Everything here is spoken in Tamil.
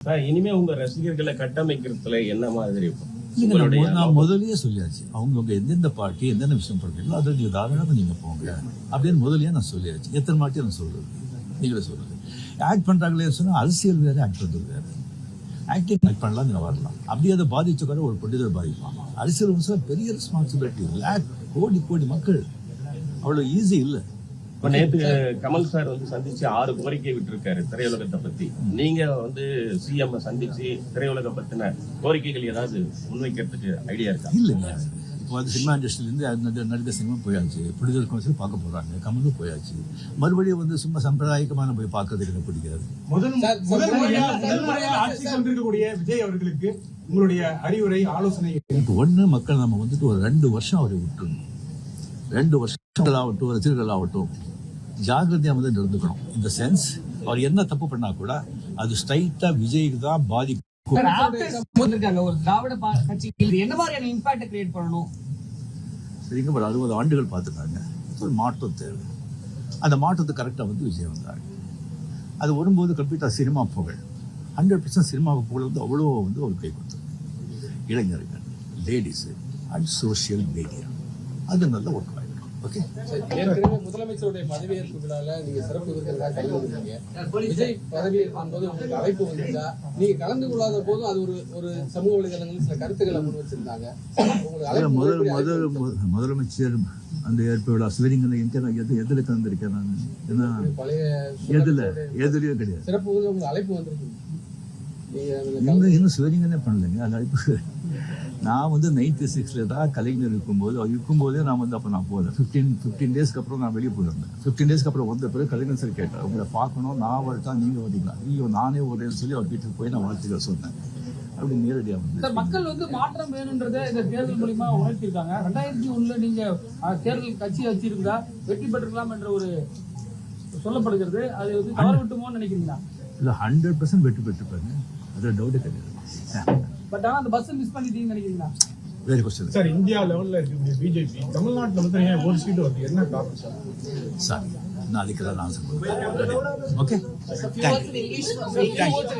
இனிமே உங்க ரசிகர்களை கட்டமைக்கிறதுல என்ன மாதிரி நான் முதலியே சொல்லியாச்சு அவங்க எந்தெந்த பார்ட்டி எந்தெந்த விஷயம் பண்றீங்களோ அதை நீங்க தாராளமாக நீங்க போங்க அப்படின்னு முதலியே நான் சொல்லியாச்சு. எத்தனை மாட்டி நான் சொல்றது நீங்களே சொல்றது. ஆக்ட் பண்றாங்களே சொன்னா அரசியல் வேற, ஆக்ட் பண்றது வேற. ஆக்டிங் ஆக்ட் பண்ணலாம் நீங்க வரலாம், அப்படியே அதை பாதிச்ச கூட ஒரு பண்டிதர் பாதிப்பான். அரசியல் பெரிய ரெஸ்பான்சிபிலிட்டி. கோடி கோடி மக்கள் அவ்வளவு ஈஸி இல்லை. இப்ப நேற்று கமல் சார் சந்திச்சு 6 கோரிக்கை விட்டுருக்காரு திரையுலகத்தை பத்தி. நீங்க சிஎம் சந்திச்சு திரையுலக பத்தின கோரிக்கைகள் ஏதாவது முன்வைக்கிறதுக்கு ஐடியா இருக்கா? இல்லைங்க, இப்போ சினிமா இண்டஸ்ட்ரியிலேருந்து நடிகர் சினிமா போயாச்சு, ப்ரொடியூசர் கவுன்சில் பார்க்க போறாங்க, கமலும் போயாச்சு. மறுபடியும் சும்மா சம்பிரதாயமான போய் பார்க்கறதுக்கு எனக்கு பிடிக்காது. விஜய் அவர்களுக்கு உங்களுடைய அறிவுரை ஆலோசனை இப்போ ஒண்ணு, மக்கள் நம்ம ஒரு 2 வருஷம் அவரை விட்டுருணும். 2 வருஷங்கள் ஆகட்டும், ரசிகர்கள் ஆகட்டும், ஜாகிரதையா நடந்துக்கணும். இந்த சென்ஸ் அவர் என்ன தப்பு பண்ணா கூட அது ஸ்ட்ரைட்டா விஜய்க்கு தான் பாதிக்கும். ஒரு திராவிட கட்சிக்கு என்ன மாதிரியான இம்பாக்ட் கிரியேட் பண்ணணும்? சரிங்க, ஒரு 60 ஆண்டுகள் பார்த்துட்டாங்க. ஒரு மாற்றம் தேவை. அந்த மாற்றத்துக்கு கரெக்டா விஜய் வந்தாங்க. அது வரும்போது கம்ப்ளீட்டா சினிமா புகழ் 100% சினிமா புகழ் அவ்வளோ ஒரு கை கொடுத்தது. இளைஞர்கள், லேடிஸ் அண்ட் சோசியல் மீடியா அது நல்ல ஒர்க் ஆகிடும். ஓகே, ஏற்கனவே முதலமைச்சருடைய பதவியேற்பு விழால நீங்க சிறப்பு விருந்தினராக கலந்துருக்கீங்க. விஜய் பதவியேற்கும் போது உங்களுக்கு அழைப்பு வந்திருந்தா நீங்க கலந்து கொள்ளாத போதும் அது ஒரு சமூக வலைதளங்களில் சில கருத்துக்களை முன் வச்சிருந்தாங்க. முதலமைச்சர் அந்த ஏற்பு விழா சிவலிங்கன் எதுல கலந்துருக்கேன் நான்? பழைய எதுலயும் கிடையாது. சிறப்பு உங்களுக்கு அழைப்பு வந்திருக்கு. இன்னும் சிவலிங்கனே பண்ணலைங்க அந்த அழைப்பு. நான் 96 தான் கலைஞர் இருக்கும்போதே நான் அப்போ நான் போகல. 15 டேஸ்க்கு அப்புறம் நான் வெளியே போயிருந்தேன். 15 டேஸ்க்கு அப்புறம் வந்த பிறகு கலைஞர் சார் கேட்டார், உங்களை பார்க்கணும், நான் வரட்டா நீங்கள் வரீங்களா? ஐயோ நானே வரேன்னு சொல்லி அவர் வீட்டுக்கு போய் நான் வாழ்த்துக்கள் சொன்னேன். அப்படி நேரடியாக மக்கள் மாற்றம் வேணும்ன்றதை இந்த தேர்தல் மூலியமா உணர்த்திருக்காங்க. 2001 நீங்க தேர்தல் கட்சி வச்சிருந்தா வெற்றி பெற்றுக்கலாம் என்ற ஒரு சொல்லப்படுகிறது. அது தவறு விட்டுமோன்னு நினைக்கிறீங்களா? இல்லை, 100% வெற்றி பெற்றுப்பாங்க, அதில் டவுட்டே கிடையாது. பட் ஆனா அந்த பஸ் மிஸ் பண்ணிட்டீங்கன்னு நினைக்கிறீங்களா? வேற क्वेश्चन சார். இந்தியா லெவல்ல இருக்கக்கூடிய பிஜேபி தமிழ்நாட்டுல ஒரு சீட் வருது, என்ன காரணம் சார்? நாளைக்கு தான் நான் சொல்றேன். Okay, thank you.